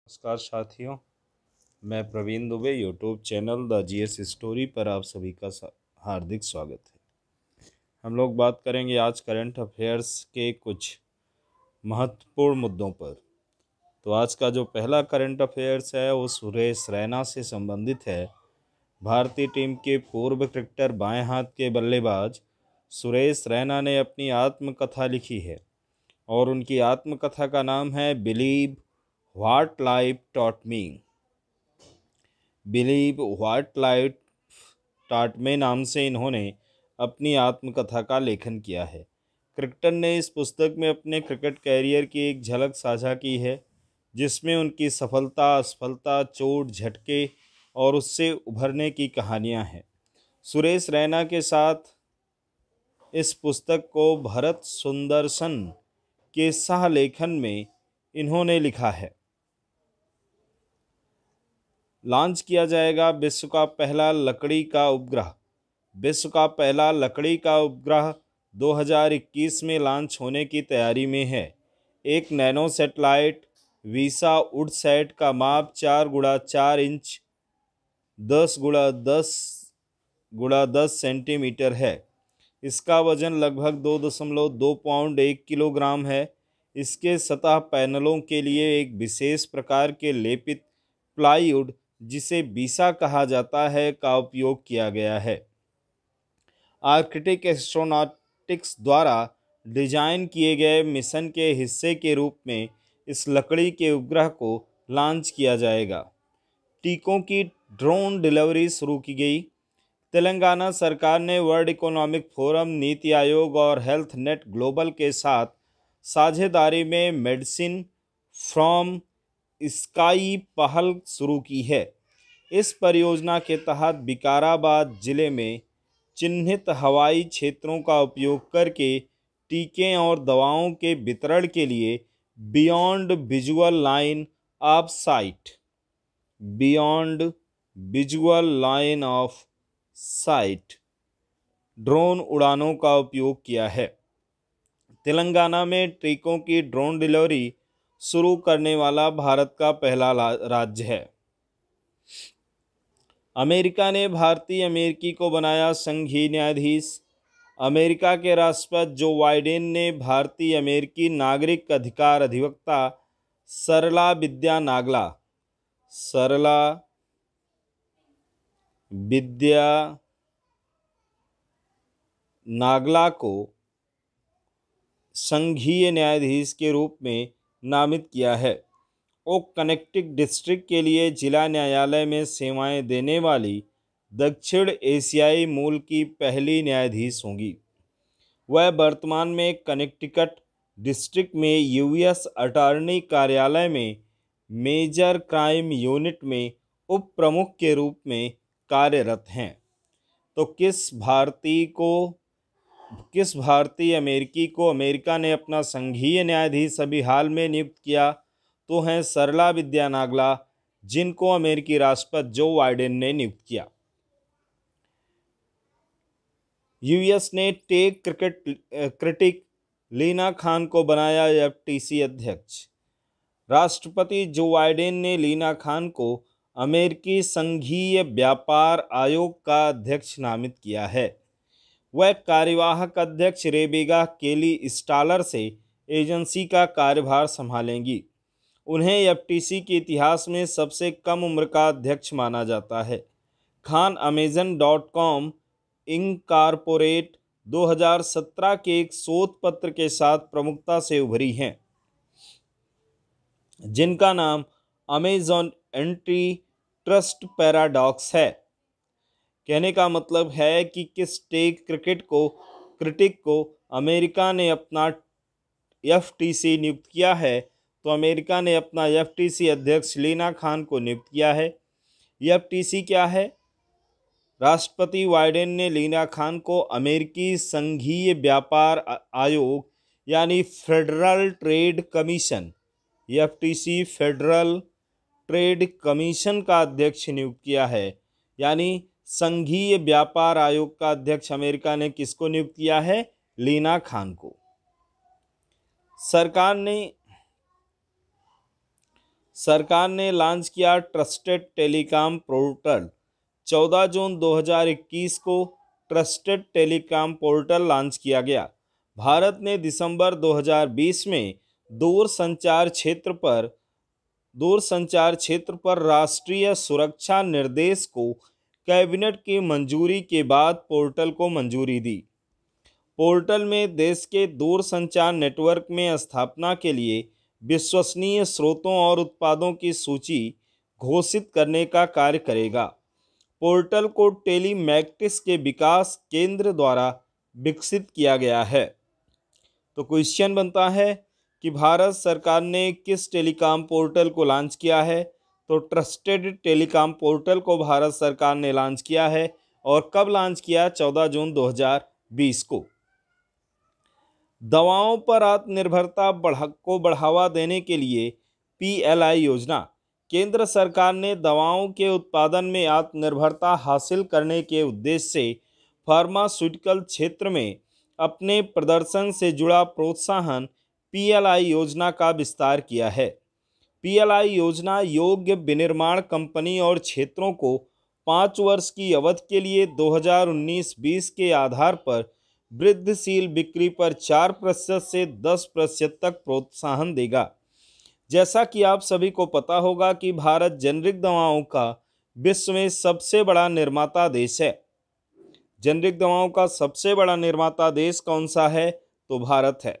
नमस्कार साथियों, मैं Praveen Dubey YouTube channel the GS story पर आप सभी का हार्दिक स्वागत है। हम लोग बात करेंगे आज करंट अफेयर्स के कुछ महत्वपूर्ण मुद्दों पर। तो आज का जो पहला करंट अफेयर्स है वो सुरेश रैना से संबंधित है। भारतीय टीम के पूर्व क्रिकेटर बाएं हाथ के बल्लेबाज सुरेश रैना ने अपनी आत्मकथा लिखी है और उनकी आत्मकथा का नाम है believe what life taught me. Believe what life taught me नाम से इन्होंने अपनी आत्मकथा का लेखन किया है। क्रिकेटर ने इस पुस्तक में अपने क्रिकेट कैरियर की एक झलक साझा की है, जिसमें उनकी सफलता, असफलता, चोट, झटके और उससे उभरने की कहानियां हैं। सुरेश रैना के साथ इस पुस्तक को भरत सुंदरसन के सह लेखन में इन्होंने लिखा है। लॉन्च किया जाएगा विश्व का पहला लकड़ी का उपग्रह। विश्व का पहला लकड़ी का उपग्रह 2021 में लॉन्च होने की तैयारी में है। एक नैनो सैटेलाइट वीसा वुडसैट का माप 4x4 इंच 10x10 सेंटीमीटर है। इसका वजन लगभग 2.2 पाउंड 1 किलोग्राम है। इसके सतह पैनलों के लिए एक विशेष प्रकार के लेपित प्लाईवुड, जिसे बीसा कहा जाता है, का उपयोग किया गया है। आर्कटिक एस्ट्रोनॉटिक्स द्वारा डिजाइन किए गए मिशन के हिस्से के रूप में इस लकड़ी के उपग्रह को लॉन्च किया जाएगा। टीकों की ड्रोन डिलीवरी शुरू की गई। तेलंगाना सरकार ने world economic forum, NITI Aayog और हेल्थ नेट ग्लोबल के साथ साझेदारी में मेडिसिन फ्रॉम स्काई पहल शुरू की है। इस परियोजना के तहत विकाराबाद जिले में चिन्हित हवाई क्षेत्रों का उपयोग करके टीके और दवाओं के वितरण के लिए beyond visual line of site drone उड़ानों का उपयोग किया है। तेलंगाना में टीकों की ड्रोन डिलीवरी शुरू करने वाला भारत का पहला राज्य है। अमेरिका ने भारतीय अमेरिकी को बनाया संघीय न्यायाधीश। अमेरिका के राष्ट्रपति जो बाइडेन ने भारतीय अमेरिकी नागरिक अधिकार अधिवक्ता सरला विद्या नागला को संघीय न्यायाधीश के रूप में नामित किया है। वो कनेक्टिकट डिस्ट्रिक्ट के लिए जिला न्यायालय में सेवाएं देने वाली दक्षिण एशियाई मूल की पहली न्यायाधीश होंगी। वह वर्तमान में कनेक्टिकट डिस्ट्रिक्ट में यूएस अटॉर्नी कार्यालय में मेजर क्राइम यूनिट में उप प्रमुख के रूप में कार्यरत हैं। तो किस भारतीय अमेरिकी को अमेरिका ने अपना संघीय न्यायाधीश अभी हाल में नियुक्त किया? तो हैं सरला विद्या नागला, जिनको अमेरिकी राष्ट्रपति जो बाइडेन ने नियुक्त किया। यूएस ने टेक क्रिटिक लीना खान को बनाया एफटीसी अध्यक्ष। राष्ट्रपति जो बाइडेन ने लीना खान को अमेरिकी संघीय व्यापार आयोग का अध्यक्ष नामित किया है। वह कार्यवाहक अध्यक्ष रेबेका केली स्टालर से एजेंसी का कार्यभार संभालेंगी। उन्हें एफटीसी के इतिहास में सबसे कम उम्र का अध्यक्ष माना जाता है। खान Amazon.com इंकॉर्पोरेट 2017 के एक शोध पत्र के साथ प्रमुखता से उभरी हैं, जिनका नाम अमेजॉन एंटी ट्रस्ट पैराडॉक्स है। कहने का मतलब है कि किस टेक क्रिटिक को अमेरिका ने अपना एफटीसी नियुक्त किया है, तो अमेरिका ने अपना एफटीसी अध्यक्ष लीना खान को नियुक्त किया है। एफटीसी क्या है? राष्ट्रपति बाइडेन ने लीना खान को अमेरिकी संघीय व्यापार आयोग यानी federal trade commission FTC federal trade commission का अध्यक्ष नियुक्त किया है। यानी संघीय व्यापार आयोग का अध्यक्ष अमेरिका ने किसको नियुक्त किया है? लीना खान को। सरकार ने लॉन्च किया ट्रस्टेड टेलीकॉम पोर्टल। 14 जून 2021 को ट्रस्टेड टेलीकॉम पोर्टल लॉन्च किया गया। भारत ने दिसंबर 2020 में दूरसंचार क्षेत्र पर राष्ट्रीय सुरक्षा निर्देश को कैबिनेट की मंजूरी के बाद पोर्टल को मंजूरी दी। पोर्टल में देश के दूरसंचार नेटवर्क में स्थापना के लिए विश्वसनीय स्रोतों और उत्पादों की सूची घोषित करने का कार्य करेगा। पोर्टल को टेलीमैटिक्स के विकास केंद्र द्वारा विकसित किया गया है। तो क्वेश्चन बनता है कि भारत सरकार ने किस टेलीकॉम पोर्टल को लॉन्च किया है। तो ट्रस्टेड टेलीकॉम पोर्टल को भारत सरकार ने लॉन्च किया है। और कब लॉन्च किया? 14 जून 2020 को। दवाओं पर आत्मनिर्भरता को बढ़ावा देने के लिए PLI योजना। केंद्र सरकार ने दवाओं के उत्पादन में आत्मनिर्भरता हासिल करने के उद्देश्य से फार्मास्यूटिकल क्षेत्र में अपने प्रदर्शन से जुड़ा प्रोत्साहन PLI योजना का विस्तार किया है। PLI योजना योग्य विनिर्माण कंपनी और क्षेत्रों को 5 वर्ष की अवधि के लिए 2019-20 के आधार पर वृद्धिशील बिक्री पर 4% से 10% तक प्रोत्साहन देगा। जैसा कि आप सभी को पता होगा कि भारत जेनरिक दवाओं का विश्व में सबसे बड़ा निर्माता देश है। जेनरिक दवाओं का सबसे बड़ा निर्माता देश कौन सा है? तो भारत है।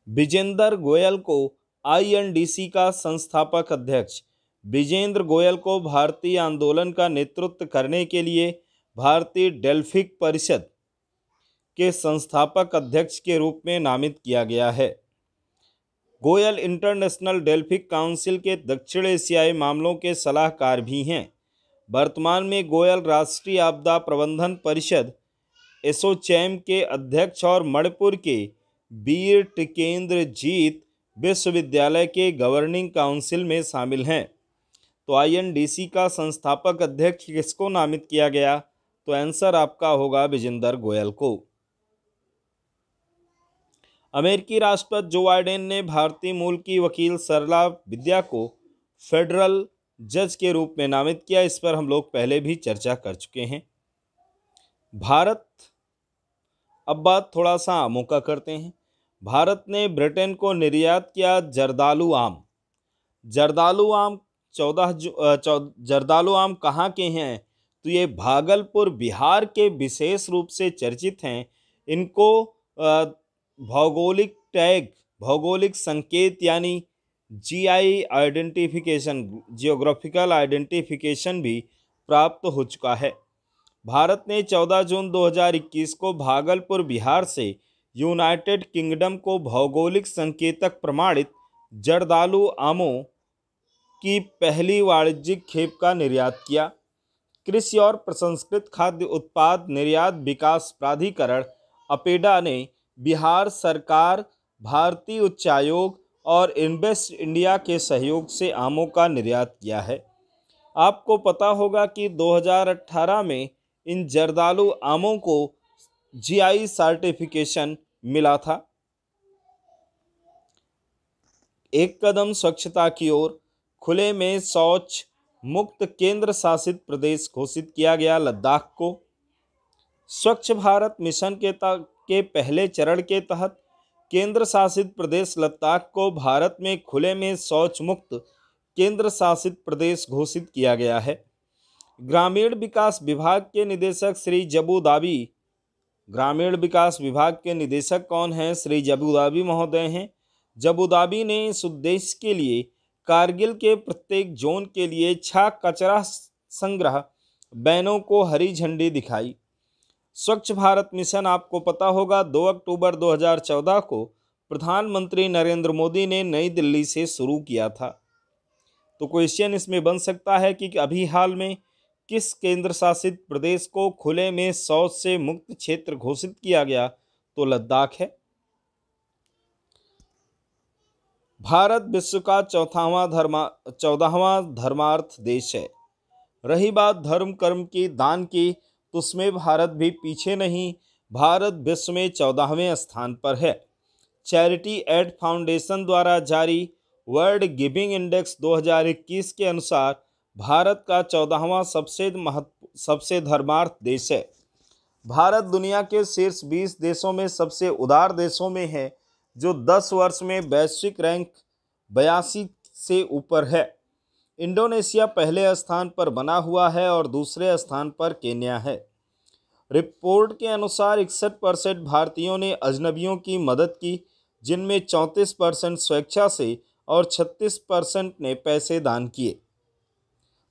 विजेंद्र गोयल को INDC का संस्थापक अध्यक्ष। विजेंद्र गोयल को भारतीय आंदोलन का नेतृत्व करने के लिए भारतीय डेल्फिक परिषद के संस्थापक अध्यक्ष के रूप में नामित किया गया है। गोयल इंटरनेशनल डेल्फिक काउंसिल के दक्षिण एशियाई मामलों के सलाहकार भी हैं। वर्तमान में गोयल राष्ट्रीय आपदा प्रबंधन परिषद एसोचैम के अध्यक्ष और मणिपुर के वीर टिकेंद्रजीत विश्वविद्यालय के गवर्निंग काउंसिल में शामिल हैं। तो INDC का संस्थापक अध्यक्ष किसको नामित किया गया? तो आंसर आपका होगा विजेंद्र गोयल को। अमेरिकी राष्ट्रपति जो बाइडेन ने भारतीय मूल की वकील सरला विद्या को फेडरल जज के रूप में नामित किया। इस पर हम लोग पहले भी चर्चा कर चुके हैं। अब बात थोड़ा सा आमों का करते हैं। भारत ने ब्रिटेन को निर्यात किया जर्दालू आम। जर्दालू आम कहाँ के हैं? तो ये भागलपुर बिहार के विशेष रूप से चर्चित हैं। इनको भौगोलिक संकेत यानी GI आइडेंटिफिकेशन, जियोग्राफिकल आइडेंटिफिकेशन भी प्राप्त हो चुका है। भारत ने 14 जून 2021 को भागलपुर बिहार से यूनाइटेड किंगडम को भौगोलिक संकेतक प्रमाणित जर्दालू आमों की पहली वाणिज्यिक खेप का निर्यात किया। कृषि और प्रसंस्कृत खाद्य उत्पाद निर्यात विकास प्राधिकरण अपेडा ने बिहार सरकार, भारतीय उच्चायोग और इन्वेस्ट इंडिया के सहयोग से आमों का निर्यात किया है। आपको पता होगा कि 2018 में इन जर्दालू आमों को GI सर्टिफिकेशन मिला था। एक कदम स्वच्छता की ओर। खुले में शौच मुक्त केंद्र शासित प्रदेश घोषित किया गया लद्दाख को। स्वच्छ भारत मिशन के पहले चरण के तहत केंद्र शासित प्रदेश लद्दाख को भारत में खुले में शौच मुक्त केंद्र शासित प्रदेश घोषित किया गया है। ग्रामीण विकास विभाग के निदेशक श्री जबू दाबी, ग्रामीण विकास विभाग के निदेशक कौन हैं? श्री जबू दाबी महोदय हैं। जबू दाबी ने इस उद्देश्य के लिए कारगिल के प्रत्येक जोन के लिए 6 कचरा संग्रह वैनों को हरी झंडी दिखाई। स्वच्छ भारत मिशन आपको पता होगा 2 अक्टूबर 2014 को प्रधानमंत्री नरेंद्र मोदी ने नई दिल्ली से शुरू किया था। तो क्वेश्चन इसमें बन सकता है कि अभी हाल में किस केंद्र शासित प्रदेश को खुले में शौच से मुक्त क्षेत्र घोषित किया गया? तो लद्दाख है। भारत विश्व का 14वां धर्मार्थ देश है। रही बात धर्म कर्म की, दान की, तो उसमें भारत भी पीछे नहीं। भारत विश्व में 14वें स्थान पर है। चैरिटी एड फाउंडेशन द्वारा जारी वर्ल्ड गिविंग इंडेक्स 2021 के अनुसार भारत का 14वां सबसे धर्मार्थ देश है। भारत दुनिया के शीर्ष 20 देशों में सबसे उदार देशों में है, जो 10 वर्ष में वैश्विक रैंक 82 से ऊपर है। इंडोनेशिया पहले स्थान पर बना हुआ है और दूसरे स्थान पर केन्या है। रिपोर्ट के अनुसार 61% भारतीयों ने अजनबियों की मदद की, जिनमें 34% स्वेच्छा से और 36% ने पैसे दान किए।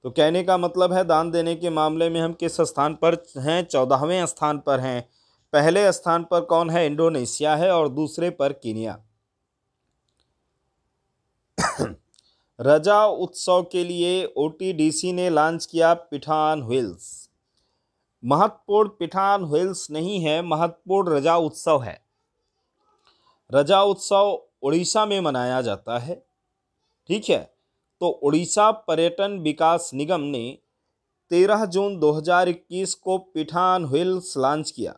तो कहने का मतलब है दान देने के मामले में हम किस स्थान पर हैं? 14वें स्थान पर हैं। पहले स्थान पर कौन है? इंडोनेशिया है और दूसरे पर कीनिया। रजा उत्सव के लिए ओटीडीसी ने लॉन्च किया पिठान व्हील्स। महत्वपूर्ण पिठान व्हील्स नहीं है, महत्वपूर्ण रजा उत्सव है। रजा उत्सव उड़ीसा में मनाया जाता है, ठीक है। तो उड़ीसा पर्यटन विकास निगम ने 13 जून 2021 को पिठान व्हील्स लॉन्च किया,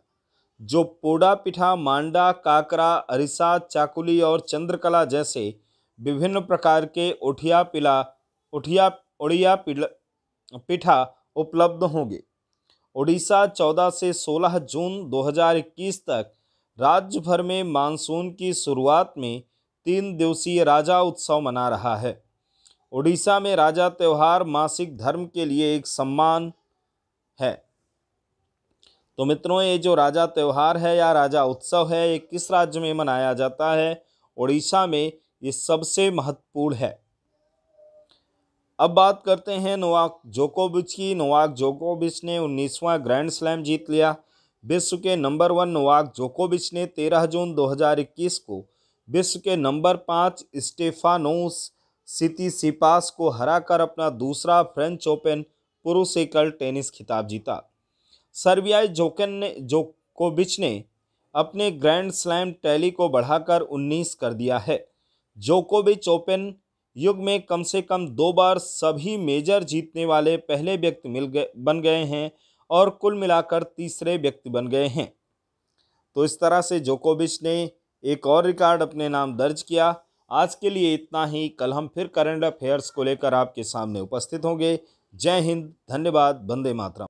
जो पोडा पिठा, मांडा, काकरा, अरिसा, चाकुली और चंद्रकला जैसे विभिन्न प्रकार के उड़िया पिठा उपलब्ध होंगे। उड़ीसा 14 से 16 जून 2021 तक राज्य भर में मानसून की शुरुआत में 3 दिवसीय राजा उत्सव मना रहा है। उड़ीसा में राजा त्यौहार मासिक धर्म के लिए एक सम्मान है। तो मित्रों, ये जो राजा त्यौहार है या राजा उत्सव है, ये किस राज्य में मनाया जाता है? उड़ीसा में। ये सबसे महत्वपूर्ण है। अब बात करते हैं नोवाक जोकोविच की। नोवाक जोकोविच ने 19वां ग्रैंड स्लैम जीत लिया। विश्व के नंबर 1 नोवाक जोकोविच ने 13 जून 2021 को विश्व के नंबर 5 स्टेफानोस सितिसिपास को हराकर अपना दूसरा फ्रेंच ओपन पुरुष एकल टेनिस खिताब जीता। सर्बियाई जोकोविच ने अपने ग्रैंड स्लैम टैली को बढ़ाकर 19 कर दिया है। जोकोविच ओपन युग में कम से कम 2 बार सभी मेजर जीतने वाले पहले व्यक्ति बन गए हैं और कुल मिलाकर तीसरे व्यक्ति बन गए हैं। तो इस तरह से जोकोविच ने एक और रिकॉर्ड अपने नाम दर्ज किया। आज के लिए इतना ही। कल हम फिर करंट अफेयर्स को लेकर आपके सामने उपस्थित होंगे। जय हिंद, धन्यवाद, वंदे मातरम।